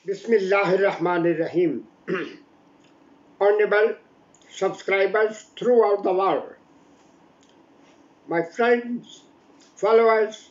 Bismillahirrahmanirrahim. Honorable subscribers throughout the world, my friends, followers,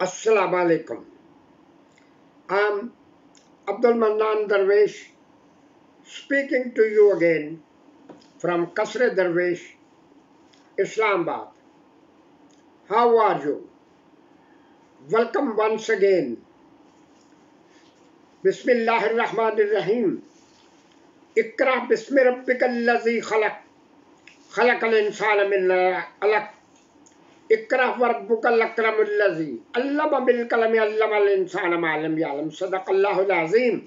Assalamu alaikum. I am Abdul Mannan Darwish speaking to you again from Kasre Darwish, Islamabad. How are you? Welcome once again. Bismillahirrahmanirrahim. Iqra bismi rabbikal ladzi khalaq. Khalaqal insana min alaq. Iqra wa rabbukal akramul ladzi allama bil qalami allamal insana ma lam ya'lam. Sadaqallahul azim.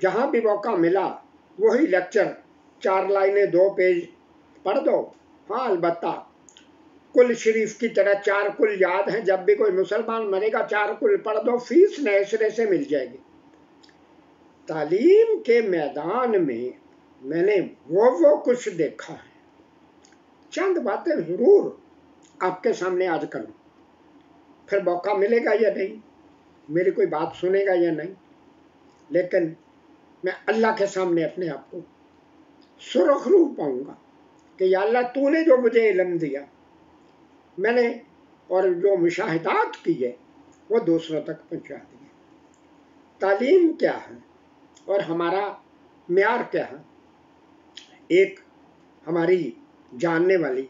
جہاں بھی موقع ملا وہی lecture 4 لائنیں 2 page پڑھ دو. ہاں البتہ کل شریف کی طرح 4 کل یاد ہیں. جب بھی کوئی مسلمان مرے گا 4 کل پڑھ دو، فیس نئے سرے سے مل جائے گی. تعلیم کے میدان میں نے وہ کچھ دیکھا ہے. چند باتیں ضرور آپ کے سامنے آج کروں، پھر موقع ملے گا یا نہیں، میری کوئی بات سنے گا یا نہیں، لیکن میں اللہ کے سامنے اپنے آپ کو سرخ روح پاؤں گا کہ یا اللہ تو نے جو مجھے علم دیا میں نے اور جو مشاہدات کیے وہ دوسروں تک پہنچا دیے. تعلیم کیا ہے اور ہمارا معیار کیا ہے؟ ایک ہماری جاننے والی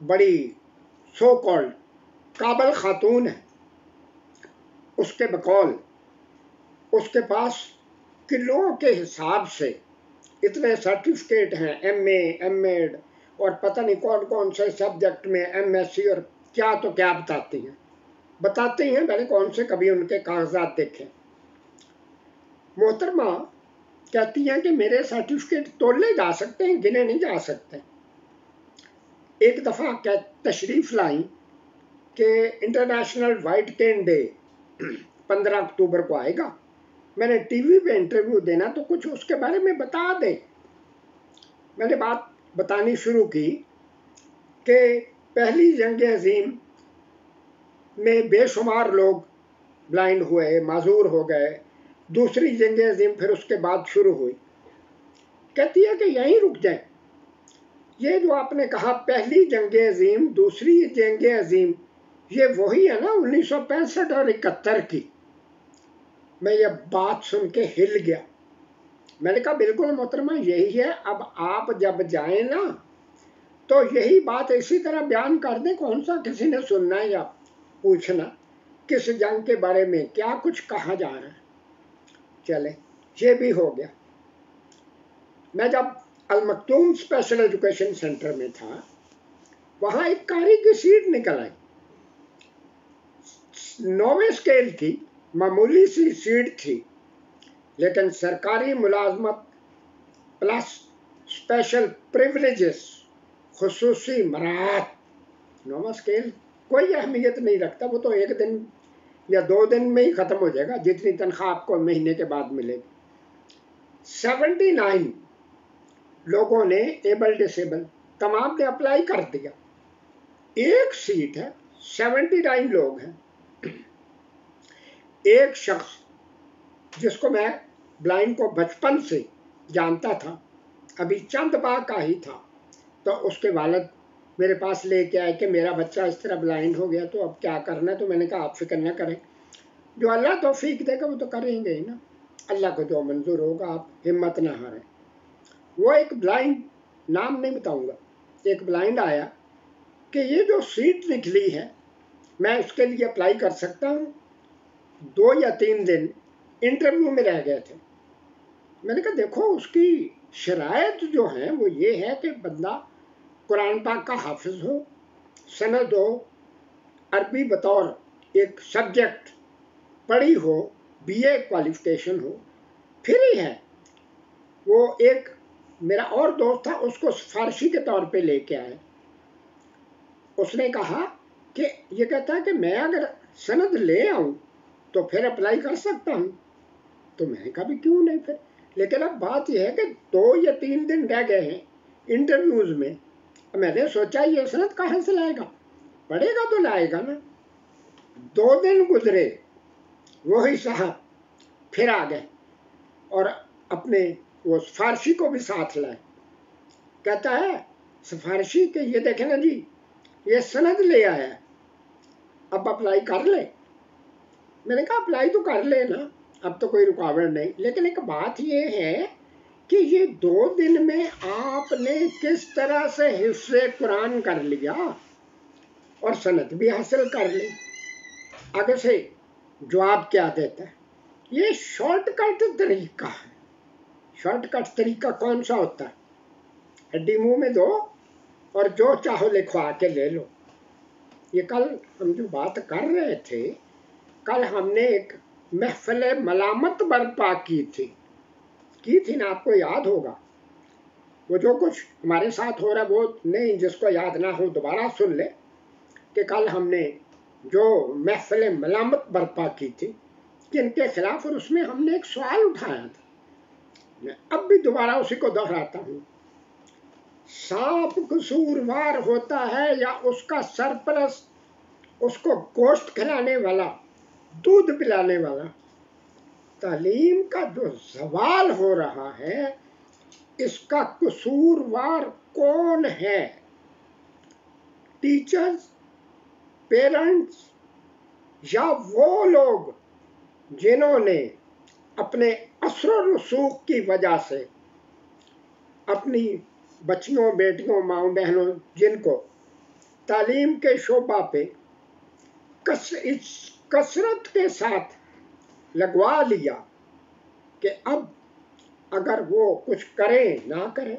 بڑی سو کالڈ قابل خاتون ہے، اس کے بقول اس کے پاس کلوں کے حساب سے اتنے سرٹیفکیٹ ہیں، ایم اے، ایم ایڈ اور پتہ نہیں کون کون سے سبجیکٹ میں ایم ایس سی اور کیا تو کیا بتاتی ہیں. میں نے کون سے کبھی ان کے کاغذات دیکھے. محترمہ کہتی ہیں کہ میرے سرٹیفکیٹ تولے جا سکتے ہیں، گنے نہیں جا سکتے. ایک دفعہ تشریف لائیں کہ انٹرنیشنل وائٹ کین ڈے 15 اکتوبر کو آئے گا، میں نے ٹی وی پہ انٹرویو دینا تو کچھ اس کے بارے میں بتا دیں. میں نے بات بتانی شروع کی کہ پہلی جنگ عظیم میں بے شمار لوگ بلائنڈ ہوئے، معذور ہو گئے. دوسری جنگ عظیم پھر اس کے بعد شروع ہوئی. کہتی ہے کہ یہیں رک جائیں. یہ جو آپ نے کہا پہلی جنگ عظیم، دوسری جنگ عظیم، یہ وہی ہے نا 1965 اور 71 کی. میں یہ بات سن کے ہل گیا. میں نے کہا بالکل محترمہ یہی ہے. اب آپ جب جائیں نا تو یہی بات اسی طرح بیان کر دیں. کون سا کسی نے سننا ہے یا پوچھنا کس جنگ کے بارے میں کیا کچھ کہا جا رہا ہے. چلے یہ بھی ہو گیا. میں جب المکتوم اسپیشل ایجوکیشن سینٹر میں تھا وہاں ایک کاری کی سیٹ نکل آئی. 9ویں اسکیل کی معمولی سی سیٹ تھی، لیکن سرکاری ملازمت پلس اسپیشل پریولیجز، خصوصی مراعات. 9واں اسکیل کوئی اہمیت نہیں رکھتا، وہ تو 1 دن یا 2 دن میں ہی ختم ہو جائے گا، جتنی تنخواہ آپ کو مہینے کے بعد ملے گی. 79 لوگوں نے ایبل ڈسیبل تمام نے اپلائی کر دیا. ایک سیٹ ہے، 79 لوگ ہیں. ایک شخص جس کو میں بلائنڈ کو بچپن سے جانتا تھا، ابھی چند ماہ کا ہی تھا، تو اس کے والد میرے پاس لے کے آئے کہ میرا بچہ اس طرح بلائنڈ ہو گیا تو اب کیا کرنا ہے. تو میں نے کہا آپ فکر نہ کریں، جو اللہ توفیق دے گا وہ تو کریں گے ہی نا، اللہ کو جو منظور ہوگا آپ ہمت نہ ہاریں. وہ ایک بلائنڈ، نام نہیں بتاؤں گا، ایک بلائنڈ آیا کہ یہ جو سیٹ نکلی ہے میں اس کے لیے اپلائی کر سکتا ہوں. 2 یا 3 دن انٹرویو میں رہ گئے تھے. میں نے کہا دیکھو اس کی شرائط جو ہیں وہ یہ ہے کہ بندہ قرآن پاک کا حافظ ہو، سند ہو، عربی بطور ایک سبجیکٹ پڑھی ہو، بی اے کوالیفیکیشن ہو، پھر ہی ہے. وہ ایک میرا اور دوست تھا، اس کو سفارشی کے طور پہ لے کے آئے. اس نے کہا کہ یہ کہتا ہے کہ میں اگر سند لے آؤں تو پھر اپلائی کر سکتا ہوں. تو میں نے کہا بھی کیوں نہیں پھر. لیکن اب بات یہ ہے کہ 2 یا 3 دن رہ گئے ہیں انٹرویوز میں. میں نے سوچا یہ سند کہاں سے لائے گا، پڑھے گا تو لائے گا نا. 2 دن گزرے، وہی صاحب پھر آ گئے اور اپنے وہ سفارشی کو بھی ساتھ لائے. کہتا ہے سفارشی کہ یہ دیکھیں نا جی یہ سند لے آیا ہے، اب اپلائی کر لے. میں نے کہا اپلائی تو کر لے نا، اب تو کوئی رکاوٹ نہیں. لیکن ایک بات یہ ہے کہ یہ 2 دن میں آپ نے کس طرح سے حفظ قرآن کر لیا اور سند بھی حاصل کر لی. آگے سے جواب کیا دیتا ہے، یہ شارٹ کٹ طریقہ ہے. شارٹ کٹ طریقہ کون سا ہوتا ہے؟ ہڈی منہ میں دو اور جو چاہو لکھوا کے لے لو. یہ کل ہم جو بات کر رہے تھے، کل ہم نے ایک محفل ملامت برپا کی تھی نا، آپ کو یاد ہوگا. وہ جو کچھ ہمارے ساتھ ہو رہا ہے وہ نہیں، جس کو یاد نہ ہو دوبارہ سن لے کہ کل ہم نے جو محفل ملامت برپا کی تھی کن کے خلاف، اور اس میں ہم نے ایک سوال اٹھایا تھا. میں اب بھی دوبارہ اسی کو دہراتا ہوں. سانپ قصوروار ہوتا ہے یا اس کا سرپرست، اس کو گوشت کھلانے والا، دودھ پلانے والا؟ تعلیم کا جو زوال ہو رہا ہے اس کا قصوروار کون ہے؟ ٹیچرز، پیرنٹس، یا وہ لوگ جنہوں نے اپنے اثر و رسوخ کی وجہ سے اپنی بچیوں، بیٹیوں، ماؤں، بہنوں، جن کو تعلیم کے شعبہ پہ کثرت کے ساتھ لگوا لیا کہ اب اگر وہ کچھ کریں نہ کریں،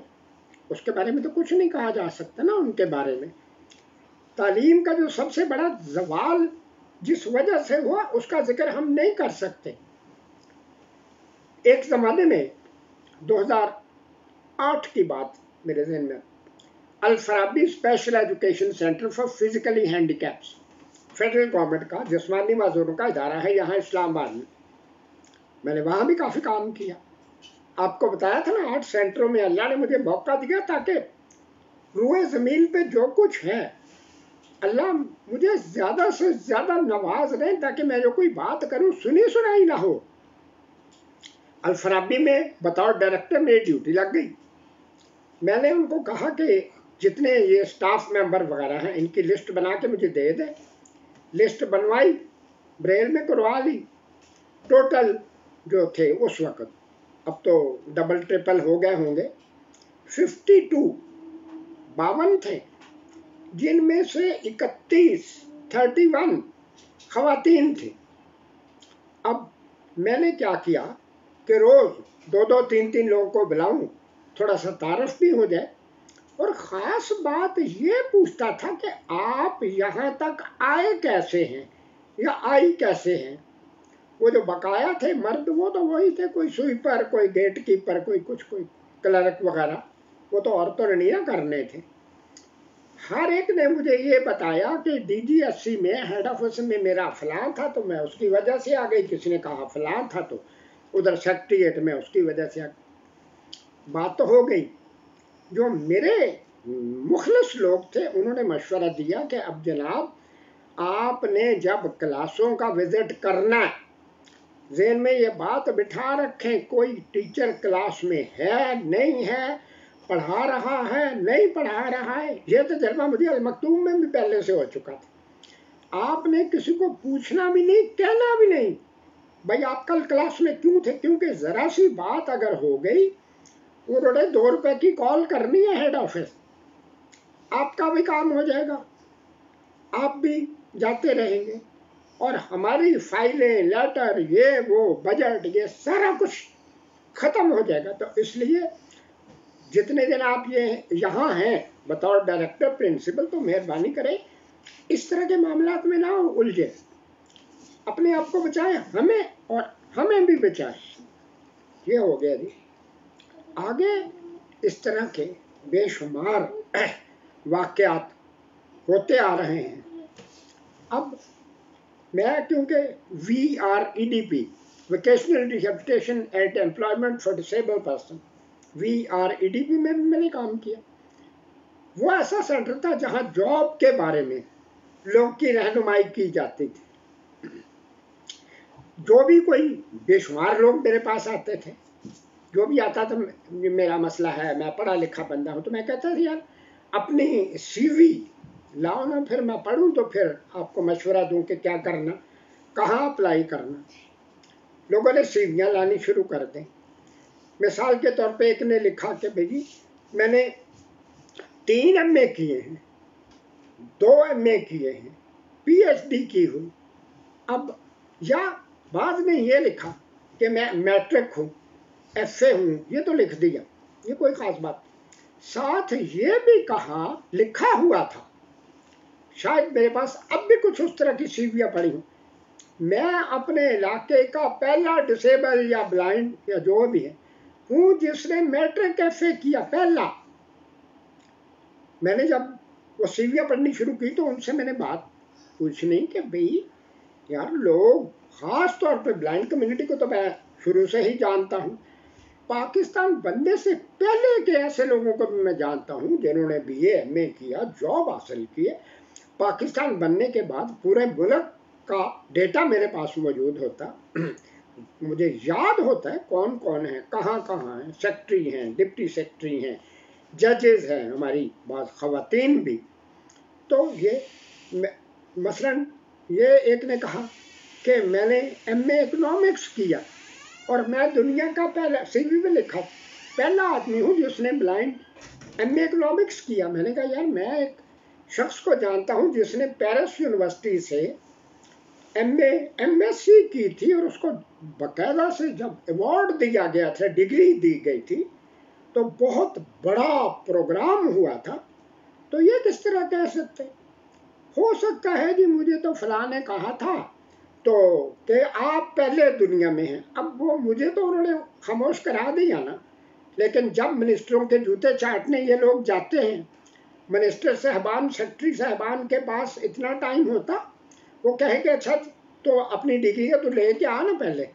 اس کے بارے میں تو کچھ نہیں کہا جا سکتا نا ان کے بارے میں. تعلیم کا جو سب سے بڑا زوال جس وجہ سے ہوا اس کا ذکر ہم نہیں کر سکتے. ایک زمانے میں 2008 کی بات میرے ذہن میں، Al Farabi special education centre for physically handicaps, federal government کا جسمانی معذوروں کا ادارہ ہے یہاں اسلام آباد میں نے وہاں بھی کافی کام کیا. آپ کو بتایا تھا نا 8 سینٹروں میں اللہ نے مجھے موقع دیا تاکہ روئے زمین پہ جو کچھ ہے اللہ مجھے زیادہ سے زیادہ نواز رہے تاکہ میں جو کوئی بات کروں سنی سنائی نہ ہو. الفرابی میں بطور ڈائریکٹر میری ڈیوٹی لگ گئی. میں نے ان کو کہا کہ جتنے یہ سٹاف ممبر وغیرہ ہیں ان کی لسٹ بنا کے مجھے دے دیں. لسٹ بنوائی، بریل میں کروا لی. ٹوٹل جو تھے اس وقت، اب تو ڈبل ٹرپل ہو گئے ہوں گے، 52 تھے، جن میں سے 31 خواتین تھیں. اب میں نے کیا کیا کہ روز 2-3 لوگوں کو بلاؤں، تھوڑا سا تعارف بھی ہو جائے، اور خاص بات یہ پوچھتا تھا کہ آپ یہاں تک آئے کیسے ہیں یا آئی کیسے ہیں. وہ جو بقایا تھے مرد وہ تو وہی تھے، کوئی سوئپر، کوئی گیٹ کیپر، کوئی کچھ، کوئی کلرک وغیرہ، وہ تو عورتوں نے نہیں کرنے تھے. ہر ایک نے مجھے یہ بتایا کہ ڈی جی ایس سی میں ہیڈ آفس میں میرا فلاں تھا تو میں اس کی وجہ سے آ گئی، کسی نے کہا فلاں تھا تو ادھر سیکریٹریٹ میں اس کی وجہ سے آ گئی. بات تو ہو گئی. جو میرے مخلص لوگ تھے انہوں نے مشورہ دیا کہ اب جناب آپ نے جب کلاسوں کا وزٹ کرنا ہے ذہن میں یہ بات بٹھا رکھیں، کوئی ٹیچر کلاس میں ہے نہیں ہے، پڑھا رہا ہے نہیں پڑھا رہا ہے. یہ تجربہ مجھے المکتوم میں بھی پہلے سے ہو چکا تھا. آپ نے کسی کو پوچھنا بھی نہیں، کہنا بھی نہیں بھائی آپ کل کلاس میں کیوں تھے، کیونکہ ذرا سی بات اگر ہو گئی انہوں نے 2 روپے کی کال کرنی ہے ہیڈ آفس، آپ کا بھی کام ہو جائے گا، آپ بھی جاتے رہیں گے، اور ہماری فائلیں، لیٹر، یہ وہ بجٹ، یہ سارا کچھ ختم ہو جائے گا. تو اس لیے جتنے دن آپ یہاں ہیں بطور ڈائریکٹر پرنسپل تو مہربانی کریں اس طرح کے معاملات میں نہ الجھے، اپنے آپ کو بچائیں، ہمیں اور ہمیں بھی بچائیں. یہ ہو گیا جی. آگے اس طرح کے بے شمار واقعات ہوتے آ رہے ہیں. اب میں کیونکہ VREDP vocational rehabilitation and employment for disable person, VREDP میں بھی میں نے کام کیا. وہ ایسا سینٹر تھا جہاں جاب کے بارے میں لوگ کی رہنمائی کی جاتی تھی. جو بھی کوئی بے شمار لوگ میرے پاس آتے تھے، جو بھی آتا تھا میرا مسئلہ ہے، میں پڑھا لکھا بندہ ہوں، تو میں کہتا تھا یار اپنی CV لاؤ نا، پھر میں پڑھوں تو پھر آپ کو مشورہ دوں کہ کیا کرنا، کہاں اپلائی کرنا. لوگوں نے CVیاں لانی شروع کر دیں. مثال کے طور پہ ایک نے لکھا کہ بھئی میں نے 3 MA کیے ہیں، 2 MA کیے ہیں، PhD کی ہوئی. اب یا بعض نے یہ لکھا کہ میں میٹرک ہوں، FA ہوں، یہ تو لکھ دیا، یہ کوئی خاص بات. ساتھ یہ بھی کہا، لکھا ہوا تھا، شاید میرے پاس اب بھی کچھ اس طرح کی CVیاں پڑی ہوں میں اپنے علاقے کا پہلا ڈسیبل یا بلائنڈ یا جو بھی ہے ہوں جس نے میٹرک ایف اے کیا، پہلا۔ میں نے جب وہ سیویاں پڑھنی شروع کی تو ان سے میں نے بات پوچھنی کہ بھئی یار لوگ خاص طور پہ بلائنڈ کمیونٹی کو تو میں شروع سے ہی جانتا ہوں، پاکستان بننے سے پہلے کے ایسے لوگوں کو بھی میں جانتا ہوں جنہوں نے بی اے ایم اے کیا، جاب حاصل کیے، پاکستان بننے کے بعد پورے ملک کا ڈیٹا میرے پاس موجود ہوتا، مجھے یاد ہوتا ہے کون کون ہیں، کہاں کہاں ہیں، سیکٹری ہیں، ڈپٹی سیکٹری ہیں، ججز ہیں، ہماری بعض خواتین بھی۔ تو یہ مثلاً یہ ایک نے کہا کہ میں نے ایم اے اکنامکس کیا اور میں دنیا کا پہلا، سی وی میں لکھا، پہلا آدمی ہوں جس نے بلائنڈ ایم اے اکنامکس کیا۔ میں نے کہا یار میں ایک شخص کو جانتا ہوں جس نے پیرس یونیورسٹی سے ایم ایس سی کی تھی اور اس کو باقاعدہ سے جب ایوارڈ دیا گیا تھا، ڈگری دی گئی تھی تو بہت بڑا پروگرام ہوا تھا۔ تو یہ کس طرح کہہ سکتے؟ ہو سکتا ہے جی مجھے تو فلاں نے کہا تھا تو کہ آپ پہلے دنیا میں ہیں، اب وہ مجھے تو انہوں نے خاموش کرا دیا نا، لیکن جب منسٹروں کے جوتے چاٹنے یہ لوگ جاتے ہیں، منسٹر صاحبان، سیکٹری صاحبان کے پاس اتنا ٹائم ہوتا، وہ کہیں کہ اچھا تو اپنی ڈگری کا تو لے کے آنا، پہلے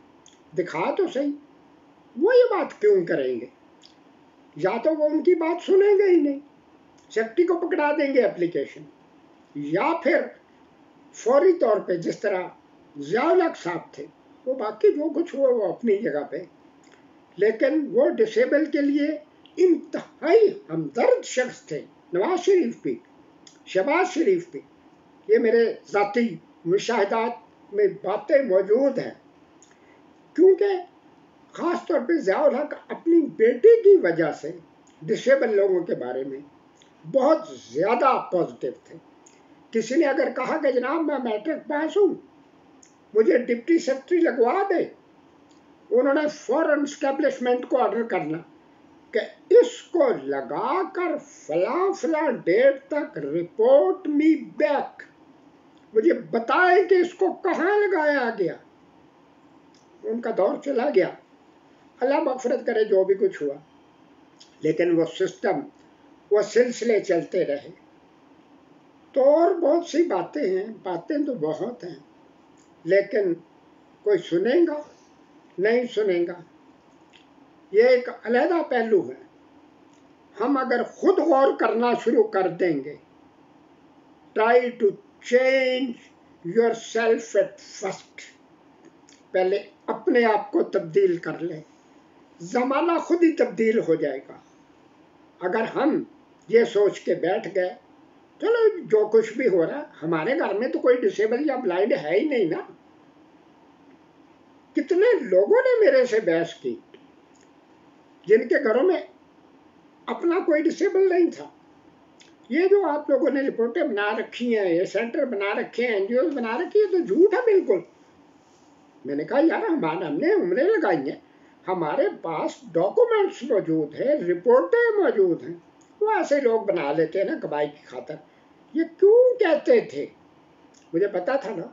دکھا تو صحیح۔ وہ یہ بات کیوں کریں گے؟ یا تو وہ ان کی بات سنیں گے ہی نہیں، سیکٹری کو پکڑا دیں گے اپلیکیشن، یا پھر فوری طور پہ جس طرح ضیاء الحق صاحب تھے، وہ باقی جو کچھ ہوا وہ اپنی جگہ پہ، لیکن وہ ڈسیبل کے لیے انتہائی ہمدرد شخص تھے۔ نواز شریف بھی، شہباز شریف بھی، یہ میرے ذاتی مشاہدات میں باتیں موجود ہیں، کیونکہ خاص طور پہ ضیاء الحق اپنی بیٹی کی وجہ سے ڈسیبل لوگوں کے بارے میں بہت زیادہ پازیٹیو تھے۔ کسی نے اگر کہا کہ جناب میں میٹرک پاس ہوں، مجھے ڈپٹی سیکرٹری لگوا دے، انہوں نے فوراً اسٹیبلشمنٹ کو آرڈر کرنا کہ اس کو لگا کر فلاں فلاں ڈیٹ تک رپورٹ می بیک، مجھے بتائیں کہ اس کو کہاں لگایا گیا۔ ان کا دور چلا گیا، اللہ مغفرت کرے جو بھی کچھ ہوا، لیکن وہ سسٹم، وہ سلسلے چلتے رہے۔ تو اور بہت سی باتیں ہیں، باتیں تو بہت ہیں، لیکن کوئی سنے گا نہیں سنے گا، یہ ایک علیحدہ پہلو ہے۔ ہم اگر خود غور کرنا شروع کر دیں گے، try to change yourself at first, پہلے اپنے آپ کو تبدیل کر لیں، زمانہ خود ہی تبدیل ہو جائے گا۔ اگر ہم یہ سوچ کے بیٹھ گئے چلو جو کچھ بھی ہو رہا ہے، ہمارے گھر میں تو کوئی ڈسیبل یا بلائنڈ ہے ہی نہیں نا، کتنے لوگوں نے میرے سے بحث کی جن کے گھروں میں اپنا کوئی ڈسیبل نہیں تھا۔ یہ جو آپ لوگوں نے رپورٹیں بنا رکھی ہیں، یہ سینٹر بنا رکھے ہیں، این جی اوز بنا رکھی ہیں، تو جھوٹ ہے بالکل۔ میں نے کہا یار ہم نے عمریں لگائی ہیں، ہمارے پاس ڈاکومنٹس موجود ہیں، رپورٹیں موجود ہیں، وہ ایسے لوگ بنا لیتے ہیں نا کمائی کی خاطر۔ یہ کیوں کہتے تھے؟ مجھے پتا تھا نا،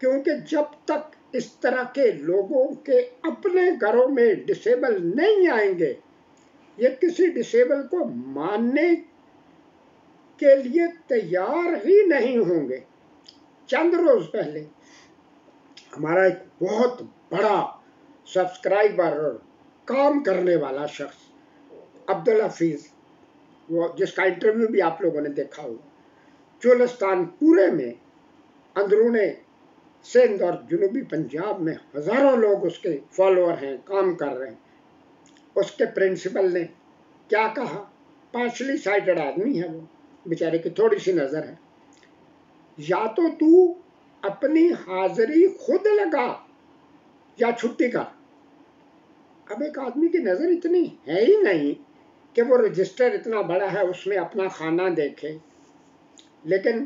کیونکہ جب تک اس طرح کے لوگوں کے اپنے گھروں میں ڈسیبل نہیں آئیں گے، یہ کسی ڈسیبل کو ماننے کے لیے تیار ہی نہیں ہوں گے۔ چند روز پہلے ہمارا ایک بہت بڑا سبسکرائبر اور کام کرنے والا شخص عبدالحفیظ، وہ جس کا انٹرویو بھی آپ لوگوں نے دیکھا ہوگا، چولستان پورے میں اندرون سندھ اور جنوبی پنجاب میں ہزاروں لوگ اس کے فالوور ہیں، کام کر رہے ہیں۔ اس کے پرنسپل نے کیا کہا، پارشلی سائٹڈ آدمی ہے وہ، بیچارے کی تھوڑی سی نظر ہے، یا تو اپنی حاضری خود لگا یا چھٹی کر۔ اب ایک آدمی کی نظر اتنی ہے ہی نہیں کہ وہ رجسٹر اتنا بڑا ہے اس میں اپنا کھانا دیکھے، لیکن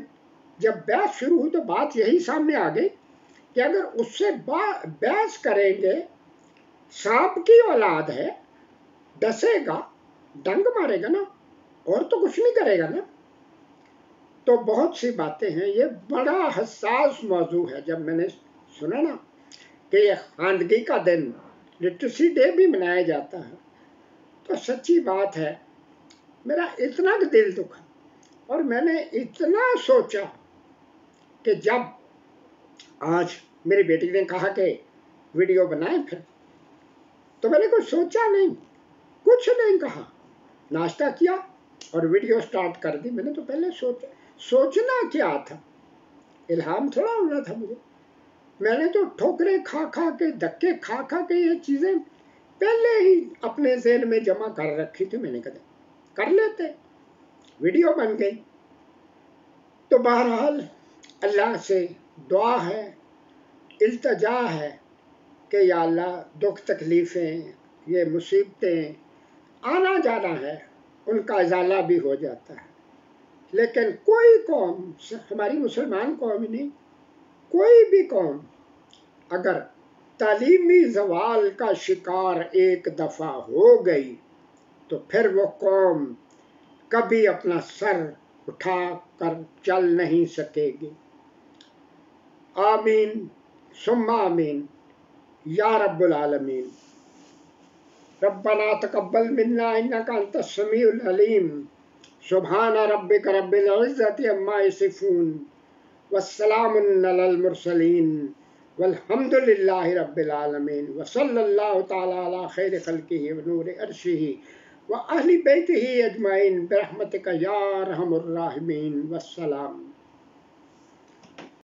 جب بحث شروع ہوئی تو بات یہی سامنے آ گئی کہ اگر اس سے بحث کریں گے، سانپ کی اولاد ہے، ڈسے گا، ڈنگ مارے گا نا، اور تو کچھ نہیں کرے گا نا۔ تو بہت سی باتیں ہیں، یہ بڑا حساس موضوع ہے۔ جب میں نے سنا نا کہ یہ خواندگی کا دن لٹریسی ڈے بھی منایا جاتا ہے، تو سچی بات ہے میرا اتنا دل دکھا اور میں نے اتنا سوچا کہ جب آج میری بیٹی نے کہا کہ ویڈیو بنائیں پھر، تو میں نے کچھ سوچا نہیں، کچھ نہیں کہا، ناشتہ کیا اور ویڈیو سٹارٹ کر دی۔ میں نے تو پہلے سوچنا کیا تھا، الہام تھوڑا ہونا تھا مجھے، میں نے تو ٹھوکریں کھا کھا کے دھکے کھا کھا کے یہ چیزیں پہلے ہی اپنے ذہن میں جمع کر رکھی تھی، میں نے کہا کر لیتے، ویڈیو بن گئی۔ تو بہرحال اللہ سے دعا ہے، التجا ہے کہ یا اللہ دکھ تکلیفیں یہ مصیبتیں آنا جانا ہے، ان کا ازالہ بھی ہو جاتا ہے، لیکن کوئی قوم، ہماری مسلمان قوم ہی نہیں، کوئی بھی قوم اگر تعلیمی زوال کا شکار ایک دفعہ ہو گئی تو پھر وہ قوم کبھی اپنا سر اٹھا کر چل نہیں سکے گی۔ آمین ثم آمین یا رب العالمین۔ ربنا تقبل منا انک انت السمیع العلیم، سبحان ربک رب العزت عما یصفون والسلام علی المرسلین والحمد للہ رب العالمین، وصلی اللہ تعالی علی خیر خلقہ ونور عرشہ وأہل بیتہ اجمعین برحمتک یا ارحم الراحمین، والسلام۔